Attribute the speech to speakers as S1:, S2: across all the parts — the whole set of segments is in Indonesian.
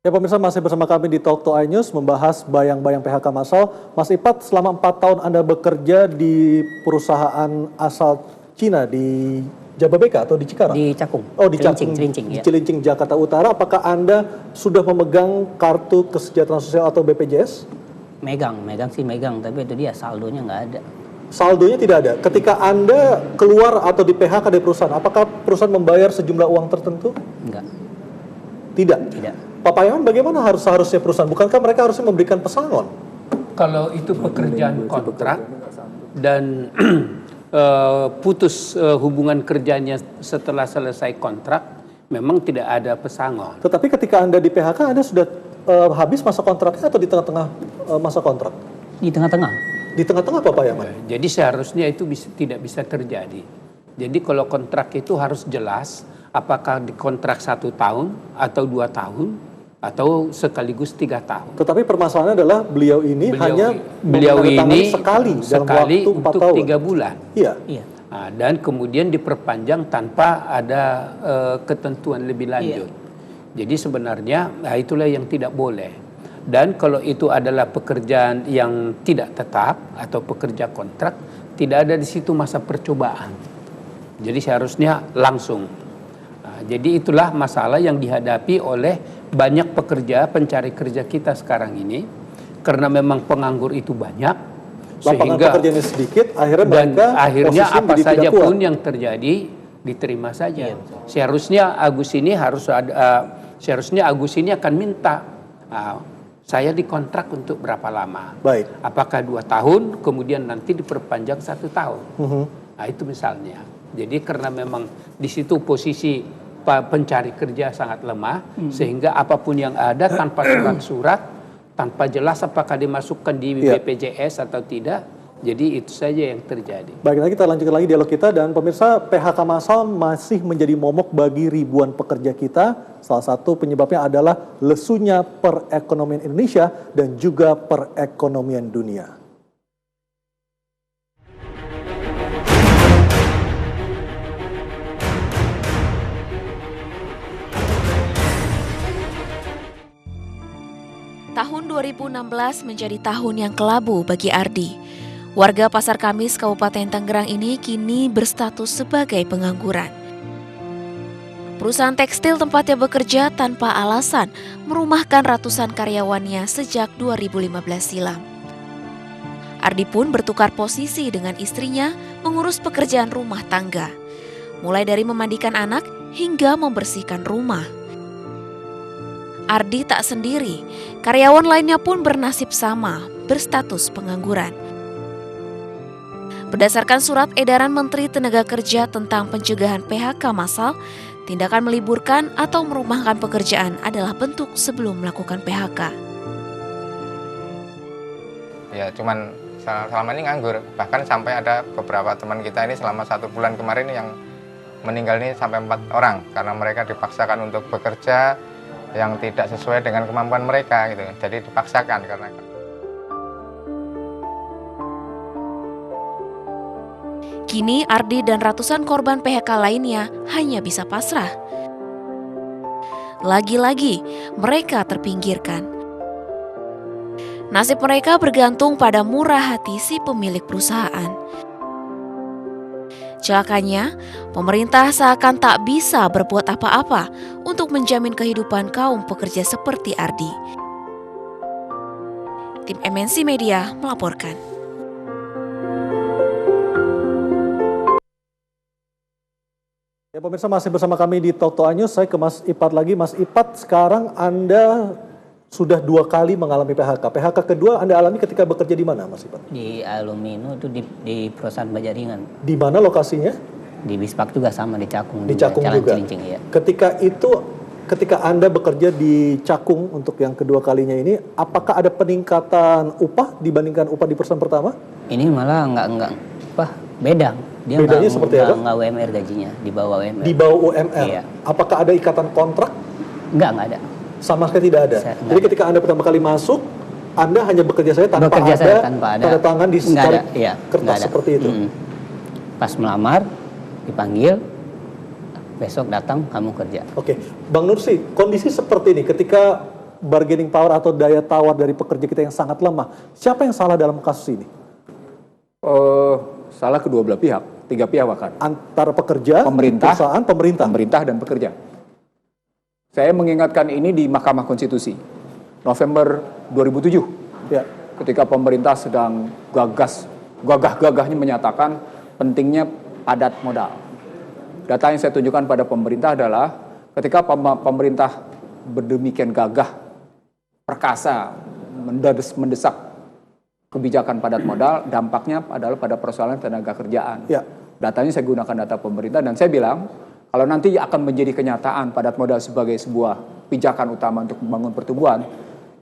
S1: Ya pemirsa, masih bersama kami di Talk to iNews membahas bayang-bayang PHK massal. Mas Ipat, selama 4 tahun Anda bekerja di perusahaan asal Cina di Jababeka atau di Cikarang?
S2: Di Cakung.
S1: Oh, di Cakung,
S2: Cilincing,
S1: di
S2: ya.
S1: Cilincing, Jakarta Utara. Apakah Anda sudah memegang kartu kesejahteraan sosial atau BPJS?
S2: Megang, tapi itu dia saldonya nggak ada.
S1: Saldonya tidak ada. Ketika Anda keluar atau di PHK dari perusahaan, apakah perusahaan membayar sejumlah uang tertentu?
S2: Enggak.
S1: Tidak.
S2: Tidak.
S1: Pak Payawan, bagaimana seharusnya perusahaan? Bukankah mereka harusnya memberikan pesangon?
S3: Kalau itu pekerjaan kontrak dan putus hubungan kerjanya setelah selesai kontrak, memang tidak ada pesangon.
S1: Tetapi ketika Anda di PHK, Anda sudah habis masa kontraknya atau di tengah-tengah masa kontrak?
S2: Di tengah-tengah.
S1: Di tengah-tengah, Pak Payawan?
S3: Jadi seharusnya itu tidak bisa terjadi. Jadi kalau kontrak itu harus jelas, apakah di kontrak 1 tahun atau 2 tahun atau sekaligus 3 tahun.
S1: Tetapi permasalahannya adalah beliau ini hanya menandatangani sekali dalam waktu 4
S3: untuk
S1: tahun.
S3: 3 bulan.
S1: Iya.
S3: Nah, dan kemudian diperpanjang tanpa ada ketentuan lebih lanjut. Jadi sebenarnya itulah yang tidak boleh. Dan kalau itu adalah pekerjaan yang tidak tetap atau pekerja kontrak, tidak ada di situ masa percobaan. Jadi seharusnya langsung. Nah, jadi itulah masalah yang dihadapi oleh banyak pekerja pencari kerja kita sekarang ini, karena memang penganggur itu banyak,
S1: Lapangan
S3: sehingga
S1: pekerjaannya sedikit, akhirnya
S3: dan
S1: mereka
S3: akhirnya
S1: posisinya
S3: apa
S1: menjadi
S3: saja
S1: tidak kuat.
S3: pun yang terjadi diterima saja. Seharusnya Agus ini seharusnya Agus ini akan minta, saya dikontrak untuk berapa lama?
S1: Baik.
S3: Apakah 2 tahun, kemudian nanti diperpanjang 1 tahun? Nah itu misalnya. Jadi karena memang di situ posisi pencari kerja sangat lemah, sehingga apapun yang ada tanpa surat-surat, tanpa jelas apakah dimasukkan di BPJS atau tidak, jadi itu saja yang terjadi.
S1: Baik, lagi kita lanjutkan lagi dialog kita, dan pemirsa, PHK massal masih menjadi momok bagi ribuan pekerja kita. Salah satu penyebabnya adalah lesunya perekonomian Indonesia dan juga perekonomian dunia.
S4: Tahun 2016 menjadi tahun yang kelabu bagi Ardi. Warga Pasar Kamis, Kabupaten Tangerang ini kini berstatus sebagai pengangguran. Perusahaan tekstil tempatnya bekerja tanpa alasan merumahkan ratusan karyawannya sejak 2015 silam. Ardi pun bertukar posisi dengan istrinya mengurus pekerjaan rumah tangga, mulai dari memandikan anak hingga membersihkan rumah. Ardi tak sendiri, karyawan lainnya pun bernasib sama, berstatus pengangguran. Berdasarkan surat edaran Menteri Tenaga Kerja tentang pencegahan PHK massal, tindakan meliburkan atau merumahkan pekerjaan adalah bentuk sebelum melakukan PHK.
S5: Ya, cuman selama ini nganggur. Bahkan sampai ada beberapa teman kita ini selama 1 bulan kemarin yang meninggal ini sampai 4 orang karena mereka dipaksakan untuk bekerja yang tidak sesuai dengan kemampuan mereka gitu. Jadi dipaksakan karena
S4: Kini Ardi dan ratusan korban PHK lainnya hanya bisa pasrah. Lagi-lagi mereka terpinggirkan. Nasib mereka bergantung pada murah hati si pemilik perusahaan. Celakanya, pemerintah seakan tak bisa berbuat apa-apa untuk menjamin kehidupan kaum pekerja seperti Ardi. Tim MNC Media melaporkan.
S1: Ya pemirsa, masih bersama kami di Talk to iNews. Saya ke Mas Ipat lagi. Mas Ipat, sekarang Anda sudah 2 kali mengalami PHK. PHK kedua Anda alami ketika bekerja di mana, Mas Ipat?
S2: Di Alumino itu di perusahaan baja ringan.
S1: Di mana lokasinya?
S2: Di Bispak juga sama, di Cakung.
S1: Di Cakung
S2: Jalan
S1: juga.
S2: Cilincing, ya.
S1: Ketika Anda bekerja di Cakung untuk yang kedua kalinya ini, apakah ada peningkatan upah dibandingkan upah di perusahaan pertama?
S2: Ini malah nggak beda. Dia
S1: Bedanya seperti apa?
S2: Nggak UMR gajinya, di bawah UMR.
S1: Di bawah UMR.
S2: Iya.
S1: Apakah ada ikatan kontrak?
S2: Nggak ada.
S1: Sama sekali tidak ada. Jadi ketika Anda pertama kali masuk, Anda hanya bekerja saja tanpa ada tanda tangan di kertas seperti itu.
S2: Pas melamar, dipanggil, besok datang kamu kerja.
S1: Oke, Bang Nursi, kondisi seperti ini ketika bargaining power atau daya tawar dari pekerja kita yang sangat lemah. Siapa yang salah dalam kasus ini?
S6: Salah kedua belah pihak, 3 pihak bahkan.
S1: Antara pekerja,
S6: Pemerintah,
S1: perusahaan, pemerintah
S6: dan pekerja. Saya mengingatkan ini di Mahkamah Konstitusi, November 2007.
S1: Ya.
S6: Ketika pemerintah sedang gagah-gagahnya menyatakan pentingnya padat modal. Data yang saya tunjukkan pada pemerintah adalah ketika pemerintah berdemikian gagah, perkasa, mendesak kebijakan padat modal, dampaknya adalah pada persoalan tenaga kerjaan.
S1: Ya.
S6: Datanya saya gunakan data pemerintah dan saya bilang, kalau nanti akan menjadi kenyataan padat modal sebagai sebuah pijakan utama untuk membangun pertumbuhan,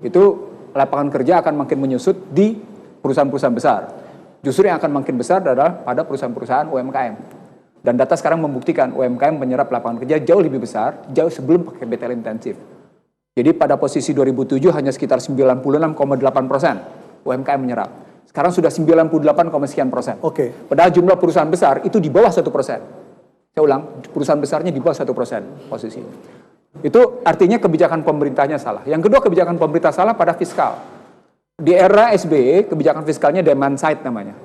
S6: itu lapangan kerja akan makin menyusut di perusahaan-perusahaan besar. Justru yang akan makin besar adalah pada perusahaan-perusahaan UMKM. Dan data sekarang membuktikan UMKM menyerap lapangan kerja jauh lebih besar, jauh sebelum pakai BTL intensif. Jadi pada posisi 2007 hanya sekitar 96,8% UMKM menyerap. Sekarang sudah 98, sekian persen.
S1: Oke.
S6: Padahal jumlah perusahaan besar itu di bawah 1%. Saya ulang, perusahaan besarnya di bawah 1% posisi. Itu artinya kebijakan pemerintahnya salah. Yang kedua, kebijakan pemerintah salah pada fiskal. Di era SBY, kebijakan fiskalnya demand side namanya.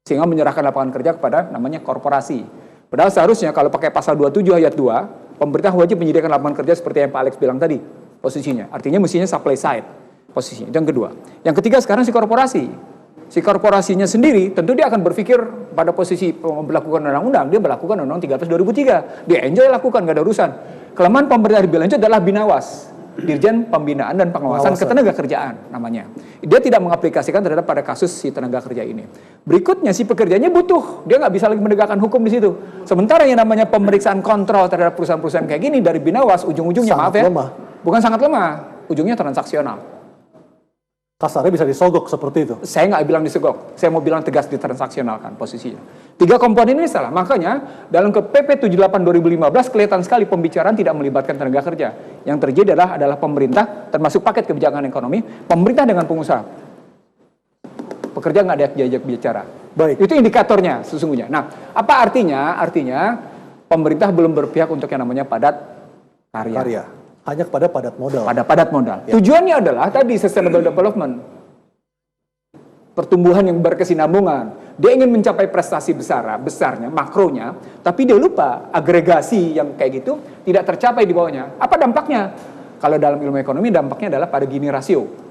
S6: Sehingga menyerahkan lapangan kerja kepada namanya korporasi. Padahal seharusnya kalau pakai pasal 27 ayat 2, pemerintah wajib menyediakan lapangan kerja seperti yang Pak Alex bilang tadi, posisinya. Artinya mestinya supply side posisinya. Itu yang kedua. Yang ketiga sekarang si korporasi. Si korporasinya sendiri tentu dia akan berpikir pada posisi melakukan undang-undang, dia melakukan undang-undang 13 2003. Dia enjoy lakukan, gak ada urusan. Kelemahan pemerintah lebih lanjut adalah Binawas, Dirjen Pembinaan dan Pengawasan Ketenaga Kerjaan namanya. Dia tidak mengaplikasikan terhadap pada kasus si tenaga kerja ini. Berikutnya si pekerjanya butuh, dia nggak bisa lagi menegakkan hukum di situ. Sementara yang namanya pemeriksaan kontrol terhadap perusahaan-perusahaan kayak gini dari Binawas ujung-ujungnya bukan sangat lemah, ujungnya transaksional.
S1: Kasarnya bisa disogok seperti itu.
S6: Saya nggak bilang disogok, saya mau bilang tegas ditransaksionalkan posisinya. 3 komponen ini salah, makanya dalam ke PP 78 2015 kelihatan sekali pembicaraan tidak melibatkan tenaga kerja. Yang terjadi adalah pemerintah, termasuk paket kebijakan ekonomi, pemerintah dengan pengusaha. Pekerja nggak ada diajak bicara.
S1: Baik.
S6: Itu indikatornya sesungguhnya. Nah, apa artinya? Artinya pemerintah belum berpihak untuk yang namanya padat karya.
S1: Hanya kepada padat modal.
S6: Pada padat modal.
S1: Ya.
S6: Tujuannya adalah tadi sustainable development. Pertumbuhan yang berkesinambungan. Dia ingin mencapai prestasi besarnya, makronya, tapi dia lupa agregasi yang kayak gitu tidak tercapai di bawahnya. Apa dampaknya? Kalau dalam ilmu ekonomi dampaknya adalah pada Gini rasio.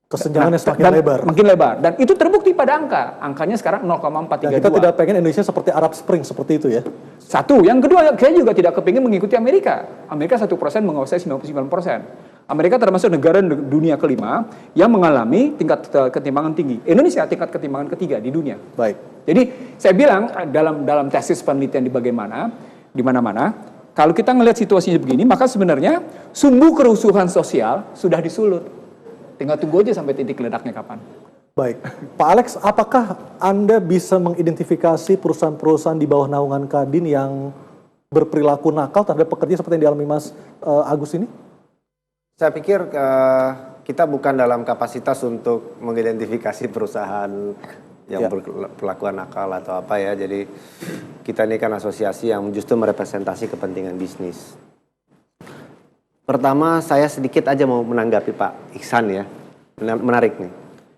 S1: Kesenjangannya semakin lebar.
S6: Makin lebar. Dan itu terbukti pada angka. Angkanya sekarang 0,432.
S1: Dan kita tidak pengen Indonesia seperti Arab Spring seperti itu ya.
S6: Satu. Yang kedua, saya juga tidak kepingin mengikuti Amerika. Amerika 1% menguasai 99%. Amerika termasuk negara dunia kelima yang mengalami tingkat ketimpangan tinggi. Indonesia tingkat ketimpangan ketiga di dunia.
S1: Baik.
S6: Jadi saya bilang dalam tesis penelitian di mana-mana, kalau kita ngelihat situasinya begini, maka sebenarnya sumbu kerusuhan sosial sudah disulut. Tinggal tunggu aja sampai titik ledaknya kapan.
S1: Baik. Pak Alex, apakah Anda bisa mengidentifikasi perusahaan-perusahaan di bawah naungan Kadin yang berperilaku nakal terhadap pekerja seperti yang dialami Mas Agus ini?
S7: Saya pikir kita bukan dalam kapasitas untuk mengidentifikasi perusahaan yang berkelakuan nakal atau apa ya. Jadi kita ini kan asosiasi yang justru merepresentasi kepentingan bisnis. Pertama, saya sedikit aja mau menanggapi Pak Iksan ya. Menarik nih.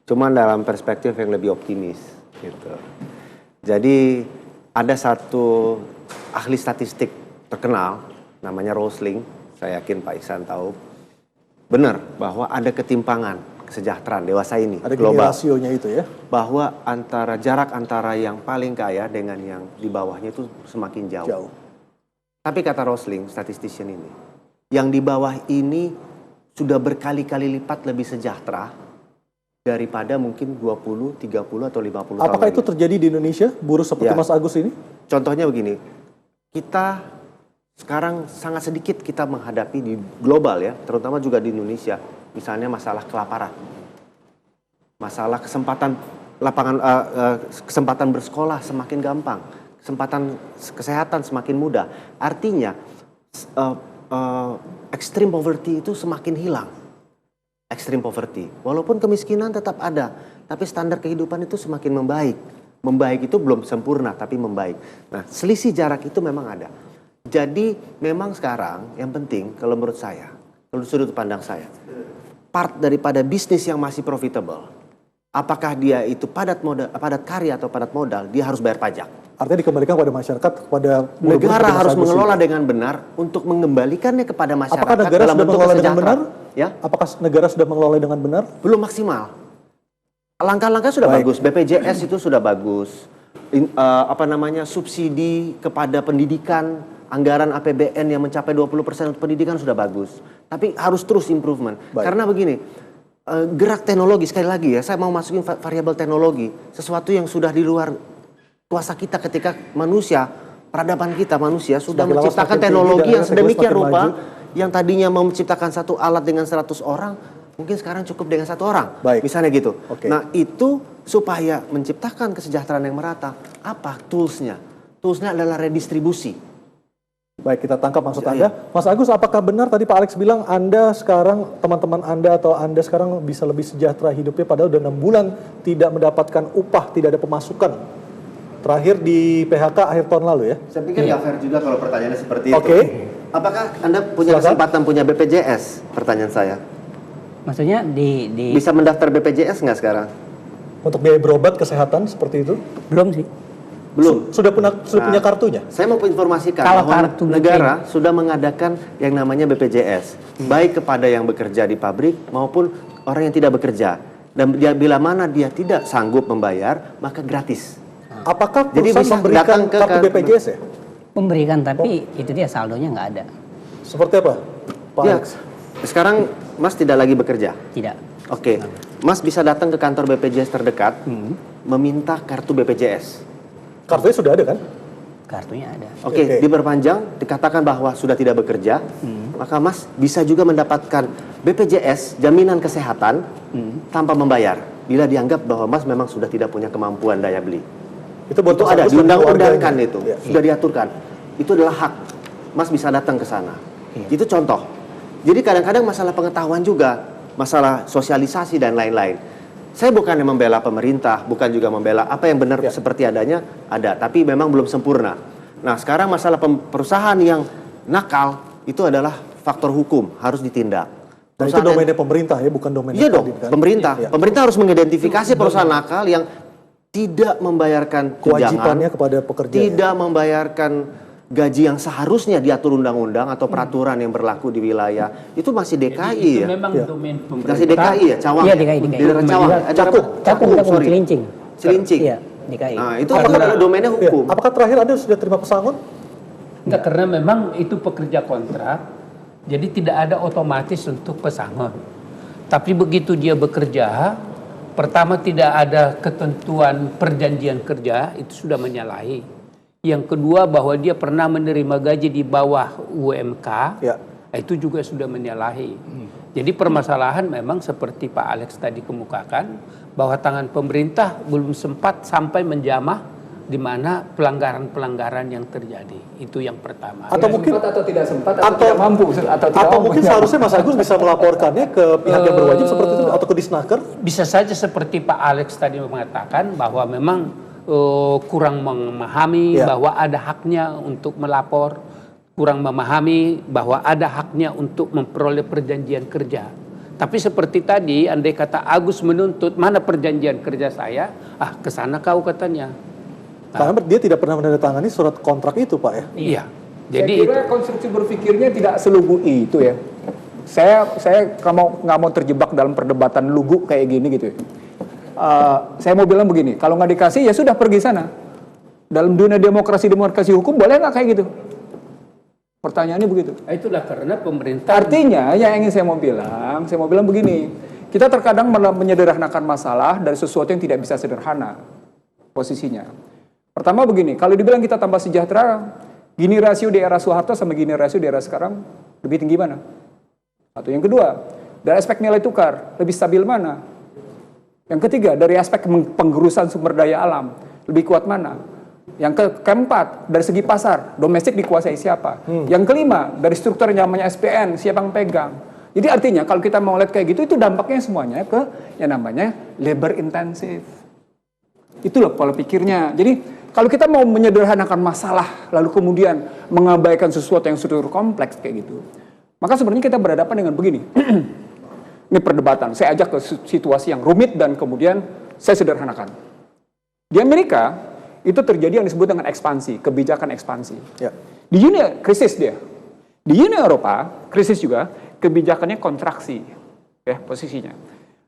S7: Cuma dalam perspektif yang lebih optimis gitu. Jadi ada satu ahli statistik terkenal namanya Rosling, saya yakin Pak Iksan tahu. Benar bahwa ada ketimpangan kesejahteraan dewasa ini
S1: ada
S7: global.
S1: rasionya itu ya.
S7: Bahwa jarak antara yang paling kaya dengan yang di bawahnya itu semakin jauh. Tapi kata Rosling, statistician ini, yang di bawah ini sudah berkali-kali lipat lebih sejahtera daripada mungkin 20, 30 atau 50 tahun.
S1: Apakah itu terjadi di Indonesia, buruh seperti Mas Agus ini?
S7: Contohnya begini, kita sekarang sangat sedikit kita menghadapi di global ya, terutama juga di Indonesia, misalnya masalah kelaparan, masalah kesempatan bersekolah semakin gampang, kesempatan kesehatan semakin mudah. Artinya extreme poverty itu semakin hilang. Extreme poverty, walaupun kemiskinan tetap ada, tapi standar kehidupan itu semakin membaik. Membaik itu belum sempurna, tapi membaik. Nah, selisih jarak itu memang ada. Jadi memang sekarang yang penting kalau menurut saya, kalau sudut pandang saya, part daripada bisnis yang masih profitable, apakah dia itu padat karya atau padat modal, dia harus bayar pajak.
S1: Artinya dikembalikan kepada masyarakat, kepada
S7: negara harus mengelola dengan benar untuk mengembalikannya kepada masyarakat.
S1: Apakah negara
S7: dalam
S1: sudah
S7: bentuk
S1: mengelola dengan benar?
S7: Ya?
S1: Apakah negara sudah mengelola dengan benar?
S7: Belum maksimal. Langkah-langkah sudah bagus, BPJS itu sudah bagus. Subsidi kepada pendidikan, anggaran APBN yang mencapai 20% untuk pendidikan sudah bagus. Tapi harus terus improvement. Karena begini, gerak teknologi, sekali lagi ya, saya mau masukin variabel teknologi, sesuatu yang sudah di luar kuasa kita ketika manusia, peradaban kita manusia sudah menciptakan teknologi yang sedemikian rupa, yang tadinya mau menciptakan satu alat dengan 100 orang, mungkin sekarang cukup dengan 1 orang. Misalnya gitu. Nah itu supaya menciptakan kesejahteraan yang merata, apa toolsnya? Toolsnya adalah redistribusi.
S1: Baik, kita tangkap maksud Anda. Mas Agus, apakah benar tadi Pak Alex bilang Anda sekarang, teman-teman Anda atau Anda sekarang bisa lebih sejahtera hidupnya padahal udah 6 bulan tidak mendapatkan upah, tidak ada pemasukan? Terakhir di PHK akhir tahun lalu ya?
S7: Saya pikir nggak fair juga kalau pertanyaannya seperti itu. Apakah Anda punya kesempatan punya BPJS? Pertanyaan saya.
S2: Maksudnya
S7: bisa mendaftar BPJS nggak sekarang?
S1: Untuk biaya berobat kesehatan seperti itu?
S2: Belum sih.
S1: Belum. Sudah punya kartunya?
S7: Saya mau informasikan
S2: kalau
S7: bahwa
S2: kartu
S7: negara sudah mengadakan yang namanya BPJS, baik kepada yang bekerja di pabrik maupun orang yang tidak bekerja. Dan bila mana dia tidak sanggup membayar, maka gratis.
S1: Apakah perusahaan memberikan kartu BPJS ya?
S2: Memberikan, tapi itu dia saldonya nggak ada.
S1: Seperti apa, Pak Alex?
S7: Sekarang Mas tidak lagi bekerja?
S2: Tidak.
S7: Oke. Mas bisa datang ke kantor BPJS terdekat, meminta kartu BPJS.
S1: Kartunya sudah ada kan?
S2: Kartunya ada.
S7: Oke, diperpanjang, dikatakan bahwa sudah tidak bekerja, maka Mas bisa juga mendapatkan BPJS, jaminan kesehatan, tanpa membayar. Bila dianggap bahwa Mas memang sudah tidak punya kemampuan daya beli. Itu ada, diundang-undangkan itu, sudah diaturkan. Itu adalah hak. Mas bisa datang ke sana. Itu contoh. Jadi kadang-kadang masalah pengetahuan juga, masalah sosialisasi dan lain-lain. Saya bukan yang membela pemerintah, bukan juga membela apa yang benar seperti adanya, ada. Tapi memang belum sempurna. Nah sekarang masalah perusahaan yang nakal, itu adalah faktor hukum, harus ditindak.
S1: Dan itu domainnya pemerintah ya, bukan domain
S7: pemerintah. Pemerintah harus mengidentifikasi perusahaan nakal yang tidak membayarkan
S1: kewajibannya kepada pekerja,
S7: tidak membayarkan gaji yang seharusnya diatur undang-undang atau peraturan yang berlaku di wilayah. Itu masih DKI. Jadi itu
S3: memang domain pemerintah.
S7: Masih DKI ya, Cawang.
S2: Iya, DKI.
S7: Di daerah Cawang.
S2: Cakung, Cilincing.
S3: Iya,
S2: DKI.
S7: Nah, itu adalah domainnya hukum.
S1: Apakah terakhir Anda sudah terima pesangon?
S3: Enggak, karena memang itu pekerja kontrak. Jadi tidak ada otomatis untuk pesangon. Tapi begitu dia bekerja, pertama tidak ada ketentuan perjanjian kerja, itu sudah menyalahi. Yang kedua bahwa dia pernah menerima gaji di bawah UMK, itu juga sudah menyalahi. Jadi permasalahan memang seperti Pak Alex tadi kemukakan, bahwa tangan pemerintah belum sempat sampai menjamah di mana pelanggaran-pelanggaran yang terjadi. Itu yang pertama.
S6: Atau mungkin atau tidak sempat atau tidak mampu
S1: atau mungkin seharusnya Mas Agus bisa melaporkannya ke pihak yang berwajib seperti itu atau ke Disnaker?
S3: Bisa saja seperti Pak Alex tadi mengatakan bahwa memang kurang memahami bahwa ada haknya untuk melapor, kurang memahami bahwa ada haknya untuk memperoleh perjanjian kerja. Tapi seperti tadi, andai kata Agus menuntut, mana perjanjian kerja saya? Ke sana kau katanya.
S1: Karena dia tidak pernah menandatangani surat kontrak itu, Pak ya?
S3: Iya.
S6: Jadi saya kira konstruksi berpikirnya tidak selugu itu ya. Saya nggak mau terjebak dalam perdebatan lugu kayak gini gitu ya. Saya mau bilang begini, kalau nggak dikasih ya sudah pergi sana. Dalam dunia demokrasi hukum boleh nggak kayak gitu? Pertanyaannya begitu.
S3: Itulah karena pemerintah.
S6: Artinya yang ingin saya mau bilang begini, kita terkadang menyederhanakan masalah dari sesuatu yang tidak bisa sederhana posisinya. Pertama begini, kalau dibilang kita tambah sejahtera, gini rasio di era Soeharto sama gini rasio di era sekarang lebih tinggi mana? Atau yang kedua, dari aspek nilai tukar lebih stabil mana? Yang ketiga, dari aspek penggerusan sumber daya alam, lebih kuat mana? Yang keempat, dari segi pasar, domestik dikuasai siapa? Yang kelima, dari struktur yang namanya SPN, siapa yang pegang? Jadi artinya, kalau kita mau lihat kayak gitu, itu dampaknya semuanya ke yang namanya labor intensif. Itulah pola pikirnya. Jadi, kalau kita mau menyederhanakan masalah, lalu kemudian mengabaikan sesuatu yang struktur kompleks kayak gitu, maka sebenarnya kita berhadapan dengan begini. Ini perdebatan. Saya ajak ke situasi yang rumit dan kemudian saya sederhanakan. Di Amerika itu terjadi yang disebut dengan ekspansi, kebijakan ekspansi.
S1: Ya.
S6: Di Uni krisis dia. Di Uni Eropa krisis juga, kebijakannya kontraksi, ya posisinya.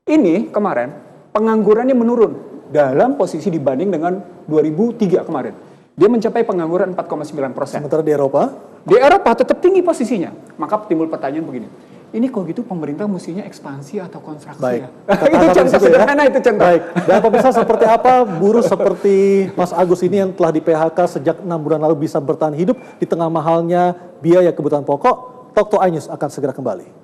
S6: Ini kemarin penganggurannya menurun dalam posisi dibanding dengan 2003 kemarin. Dia mencapai pengangguran 4,9%.
S1: Sementara di Eropa?
S6: Di Eropa tetap tinggi posisinya. Maka timbul pertanyaan begini. Ini kok gitu pemerintah mestinya ekspansi atau kontraksi
S1: Baik.
S6: ya? Itu contoh sederhana, itu contoh.
S1: Baik. Dan pemirsa, seperti apa buruh seperti Mas Agus ini yang telah di PHK sejak 6 bulan lalu bisa bertahan hidup di tengah mahalnya biaya kebutuhan pokok? Talk to iNews akan segera kembali.